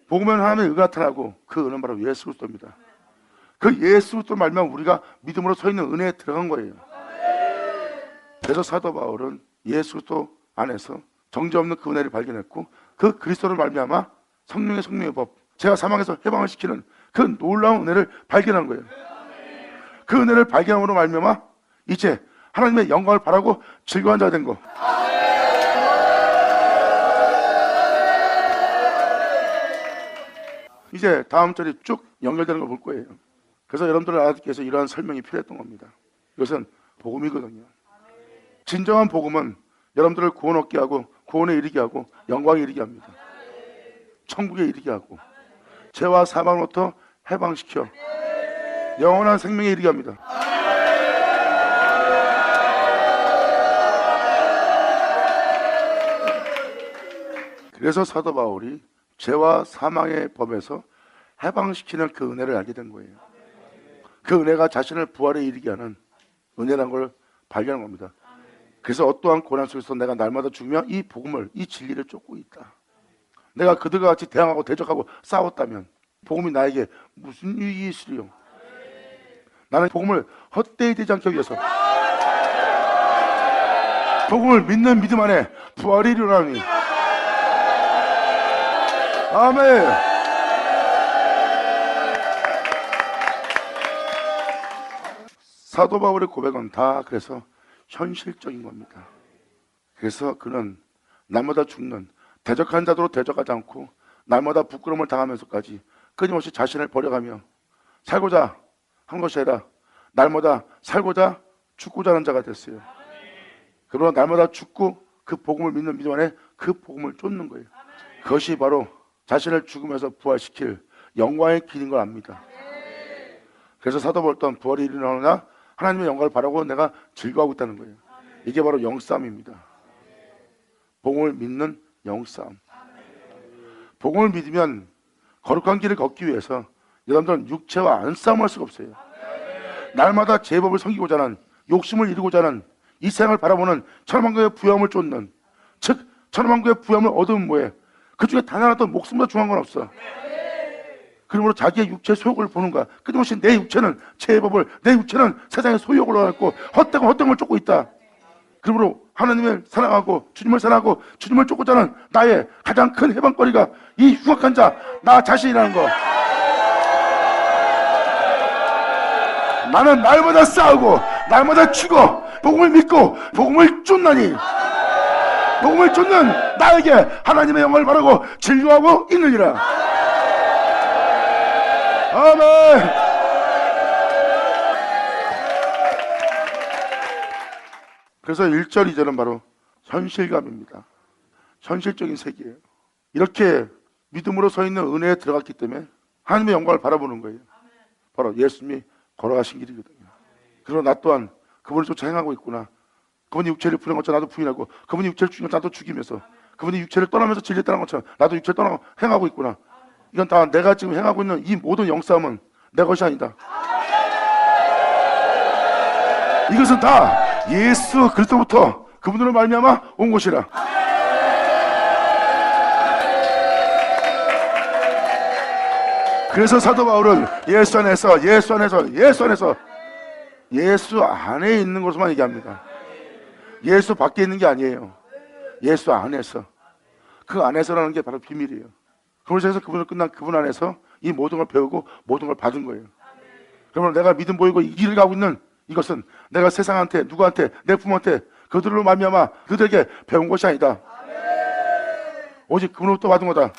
복음은 하나님의 의가 나타나고 그 은은 바로 예수 그리스도입니다. 그 예수 그리스도 말미암아 우리가 믿음으로 서 있는 은혜에 들어간 거예요. 그래서 사도 바울은 예수 그리스도 안에서 정죄 없는 그 은혜를 발견했고 그 그리스도를 말미암아 성령의 법, 죄와 사망에서 해방을 시키는 그 놀라운 은혜를 발견한 거예요. 그 은혜를 발견함으로 말미암아 이제 하나님의 영광을 바라고 즐거워한 자가 된 거. 이제 다음 절이 쭉 연결되는 걸 볼 거예요. 그래서 여러분들 알아듣기 위해서 이러한 설명이 필요했던 겁니다. 이것은 복음이거든요. 진정한 복음은 여러분들을 구원 얻게 하고 구원에 이르게 하고 영광에 이르게 합니다. 천국에 이르게 하고 죄와 사망으로부터 해방시켜 영원한 생명에 이르게 합니다. 그래서 사도 바울이 죄와 사망의 법에서 해방시키는 그 은혜를 알게 된 거예요. 그 은혜가 자신을 부활에 이르게 하는 은혜라는 걸 발견한 겁니다. 그래서 어떠한 고난 속에서 내가 날마다 죽으며 이 복음을, 이 진리를 쫓고 있다. 내가 그들과 같이 대항하고 대적하고 싸웠다면 복음이 나에게 무슨 유익이 있으리요? 나는 복음을 헛되이 되지 않기 위해서 복음을 믿는 믿음 안에 부활이 일어나니. 아멘. 사도 바울의 고백은 다 그래서 현실적인 겁니다. 그래서 그는 날마다 죽는 대적한 자도로 대적하지 않고 날마다 부끄러움을 당하면서까지 끊임없이 자신을 버려가며 살고자 한 것이 아니라 날마다 살고자 죽고자 하는 자가 됐어요. 그러나 날마다 죽고 그 복음을 믿는 믿음 안에 그 복음을 쫓는 거예요. 그것이 바로 자신을 죽으면서 부활시킬 영광의 길인 걸 압니다. 그래서 사도 바울 또한 부활이 일어나느냐 하나님의 영광을 바라고 내가 즐거워하고 있다는 거예요. 이게 바로 영싸움입니다. 복음을 믿는 영싸움. 복음을 믿으면 거룩한 길을 걷기 위해서 여러분들은 육체와 안 싸움할 수가 없어요. 날마다 제법을 섬기고자 하는, 욕심을 이루고자 하는, 이 세상을 바라보는 천만국의 부여함을 쫓는, 즉 천만국의 부여함을 얻으면 뭐해? 그 중에 단 하나도 목숨보다 중요한 건 없어. 그러므로 자기의 육체 소욕을 보는 거야. 끊임없이 내 육체는 제법을, 내 육체는 세상의 소욕을 얻고 헛된 걸 쫓고 있다. 그러므로 하나님을 사랑하고 주님을 사랑하고 주님을 쫓고자 하는 나의 가장 큰 해방거리가 이 흉악한 자, 나 자신이라는 거. 나는 날마다 싸우고 날마다 죽어 복음을 믿고 복음을 쫓나니 복음을 쫓는 나에게 하나님의 영광을 바라고 즐거워하고 있느니라. 아멘. 그래서 1절 2절은 바로 현실감입니다. 현실적인 세계예요. 이렇게 믿음으로 서 있는 은혜에 들어갔기 때문에 하나님의 영광을 바라보는 거예요. 바로 예수님이 걸어가신 길이거든요. 그리고 나 또한 그분을 쫓아 행하고 있구나. 그분이 육체를 부인한 것처럼 나도 부인하고, 그분이 육체를 죽이면 나도 죽이면서, 그분이 육체를 떠나면서 진리를 떠난 것처럼 나도 육체를 떠나고 행하고 있구나. 이건 다 내가 지금 행하고 있는 이 모든 영싸움은 내 것이 아니다. 이것은 다 예수 그리스도부터 그분으로 말미암아 온 것이라. 그래서 사도 바울은 예수 안에서 예수 안에 있는 것으로만 얘기합니다. 예수 밖에 있는 게 아니에요. 예수 안에서. 그 안에서라는 게 바로 비밀이에요. 그래서 그분을 끝난 그분 안에서 이 모든 걸 배우고 모든 걸 받은 거예요. 그러면 내가 믿음 보이고 이 길을 가고 있는 이것은 내가 세상한테, 누구한테, 내 부모한테 그들로 말미암아 그들에게 배운 것이 아니다. 오직 그분으로부터 받은 거다.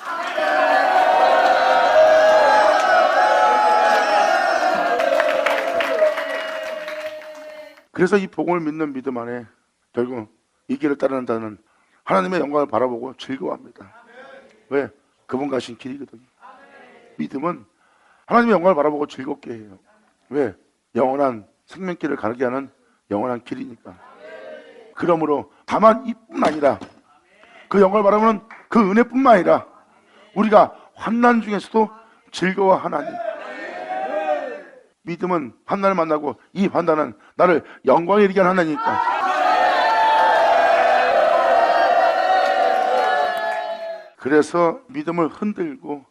그래서 이 복음을 믿는 믿음 안에 결국 이 길을 따른다는 하나님의 영광을 바라보고 즐거워합니다. 왜? 그분 가신 길이거든요. 믿음은 하나님의 영광을 바라보고 즐겁게 해요. 왜? 영원한 생명길을 가게 하는 영원한 길이니까. 그러므로 다만 이뿐 아니라 그 영광을 바라보는 그 은혜뿐만 아니라 우리가 환난 중에서도 즐거워하나니. 믿음은 환난을 만나고 이 환난은 나를 영광에 이르게 하는 하나니까. 그래서 믿음을 흔들고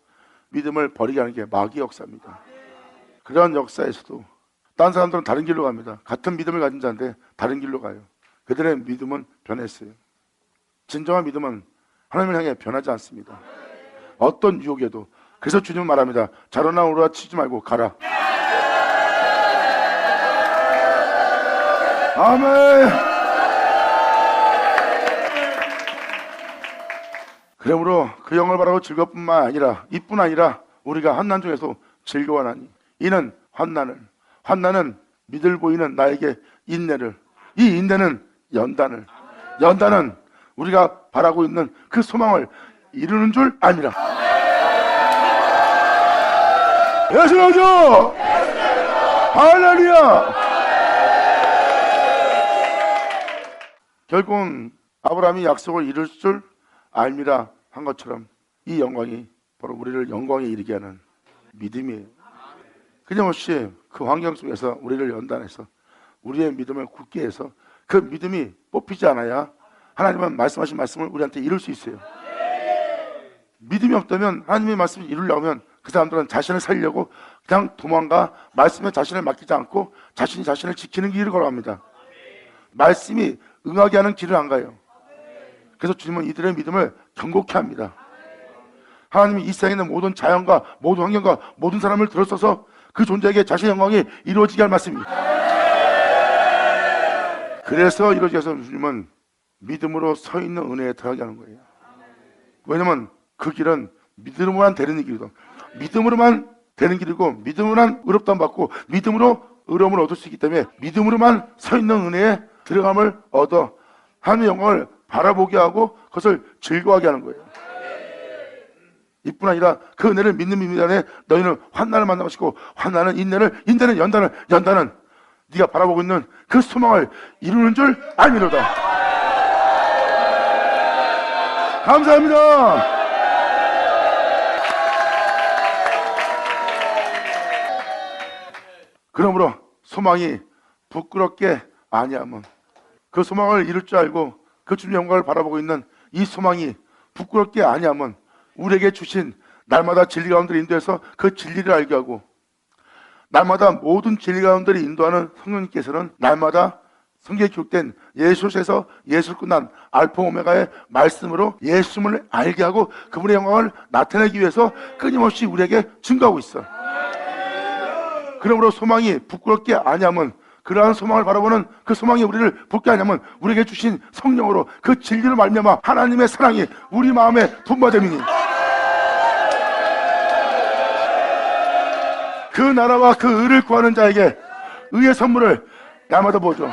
믿음을 버리게 하는 게 마귀의 역사입니다. 그러한 역사에서도 다른 사람들은 다른 길로 갑니다. 같은 믿음을 가진 자인데 다른 길로 가요. 그들의 믿음은 변했어요. 진정한 믿음은 하나님을 향해 변하지 않습니다. 어떤 유혹에도. 그래서 주님은 말합니다. 자로나 오르라 치지 말고 가라. 아멘. 그러므로 그 영을 바라고 즐거뿐만 아니라 이뿐 아니라 우리가 환난 중에서 즐거워하나니 이는 환난은 믿을 보이는 나에게 인내를, 이 인내는 연단은 우리가 바라고 있는 그 소망을 이루는 줄 아니라. 예수라죠. 할렐루야. 결국은 아브라함이 약속을 이룰 줄 알미라 한 것처럼 이 영광이 바로 우리를 영광에 이르게 하는 믿음이에요. 끊임없이 그 환경 속에서 우리를 연단해서 우리의 믿음을 굳게 해서 그 믿음이 뽑히지 않아야 하나님은 말씀하신 말씀을 우리한테 이룰 수 있어요. 믿음이 없다면 하나님의 말씀을 이루려면 그 사람들은 자신을 살려고 그냥 도망가 말씀에 자신을 맡기지 않고 자신이 자신을 지키는 길을 걸어갑니다. 말씀이 응하게 하는 길을 안 가요. 그래서 주님은 이들의 믿음을 견고케 합니다. 하나님이 이 세상에 있는 모든 자연과 모든 환경과 모든 사람을 들어서서 그 존재에게 자신의 영광이 이루어지게 할 말씀입니다. 그래서 이루어지게 해서 주님은 믿음으로 서 있는 은혜에 들어가게 하는 거예요. 왜냐면 그 길은 믿음으로만 되는 길이거든. 믿음으로만 되는 길이고 믿음으로만 의롭다함 받고 믿음으로 의로움을 얻을 수 있기 때문에 믿음으로만 서 있는 은혜에 들어감을 얻어 하나님의 영광을 바라보게 하고 그것을 즐거워하게 하는 거예요. 이뿐 아니라 그 은혜를 믿는 믿음 안에 너희는 환난을 만나 것이고 환난은 인내를, 인내는 연단을, 연단은 네가 바라보고 있는 그 소망을 이루는 줄 알미로다. 감사합니다. 그러므로 소망이 부끄럽게 아니하면 그 소망을 이룰 줄 알고 그 주님의 영광을 바라보고 있는 이 소망이 부끄럽게 아니하면 우리에게 주신 날마다 진리 가운데 인도해서 그 진리를 알게 하고 날마다 모든 진리 가운데 인도하는 성령님께서는 날마다 성경에 기록된 예수에서 예수를 끝난 알파 오메가의 말씀으로 예수를 알게 하고 그분의 영광을 나타내기 위해서 끊임없이 우리에게 증거하고 있어. 그러므로 소망이 부끄럽게 아니하면 그러한 소망을 바라보는 그 소망이 우리를 붙게 하냐면 우리에게 주신 성령으로 그 진리를 말미암아 하나님의 사랑이 우리 마음에 분바됨이니 그 나라와 그 의를 구하는 자에게 의의 선물을 날마다 보죠.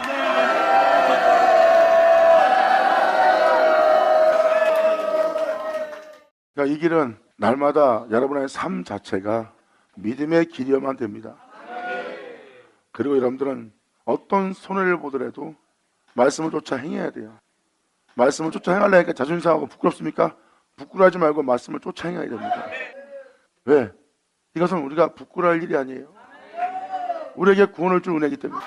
그러니까 이 길은 날마다 여러분의 삶 자체가 믿음의 길이어만 됩니다. 그리고 여러분들은 어떤 손해를 보더라도 말씀을 쫓아 행해야 돼요. 말씀을 쫓아 행하려니까 자존심 상하고 부끄럽습니까? 부끄러워하지 말고 말씀을 쫓아 행해야 됩니다. 왜? 이것은 우리가 부끄러워할 일이 아니에요. 우리에게 구원을 줄 은혜이기 때문에.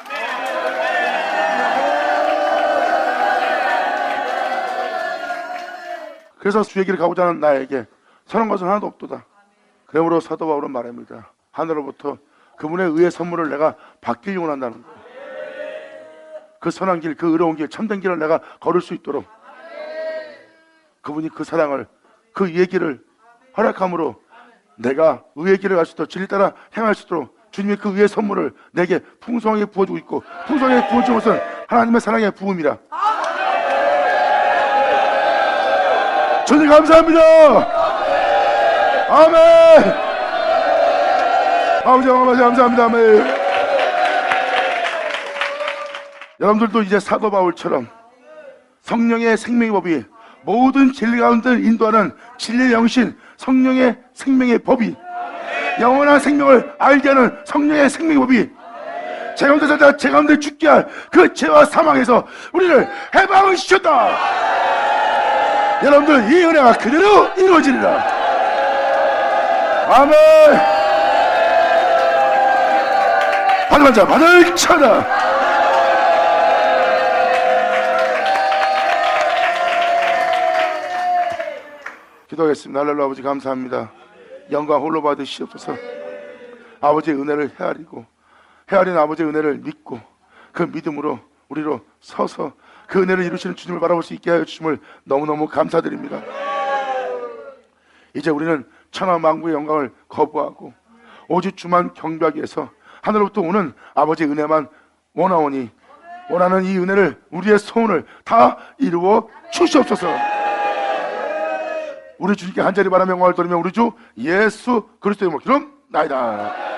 그래서 주의 길을 가고자 하는 나에게 선한 것은 하나도 없도다. 그러므로 사도 바울은 말합니다. 하늘로부터 그분의 의의 선물을 내가 받기를 원한다는 거예요. 그 선한 길, 그 의로운 길, 참된 길을 내가 걸을 수 있도록 그분이 그 사랑을, 그 의의 길을 허락함으로 내가 의의 길을 갈 수 있도록 진리 따라 행할 수 있도록 주님이 그 의의 선물을 내게 풍성하게 부어주고 있고 풍성하게 부어주는 것은 하나님의 사랑의 부음이라. 주님 감사합니다. 아멘. 아버지 감사합니다. 아멘. 여러분들도 이제 사도 바울처럼 성령의 생명의 법이 모든 진리 가운데 인도하는 진리의 영신 성령의 생명의 법이 영원한 생명을 알게 하는 성령의 생명의 법이 제 가운데 살다 제 가운데 죽게 할 그 죄와 사망에서 우리를 해방을 시켰다. 여러분들 이 은혜가 그대로 이루어지리라. 아멘. 받은 자 받을 자다. 기도하겠습니다. 할렐루야. 아버지 감사합니다. 영광 홀로 받으시옵소서. 아버지의 은혜를 헤아리는 아버지의 은혜를 믿고 그 믿음으로 우리로 서서 그 은혜를 이루시는 주님을 바라볼 수 있게 하여 주심을 너무너무 감사드립니다. 이제 우리는 천하 만국의 영광을 거부하고 오직 주만 경배하기 위해서 하늘로부터 오는 아버지의 은혜만 원하오니 원하는 이 은혜를 우리의 소원을 다 이루어 주시옵소서. 우리 주님께 한자리 바라며 영광을 돌리며 우리 주 예수 그리스도의 이름으로 기도나이다.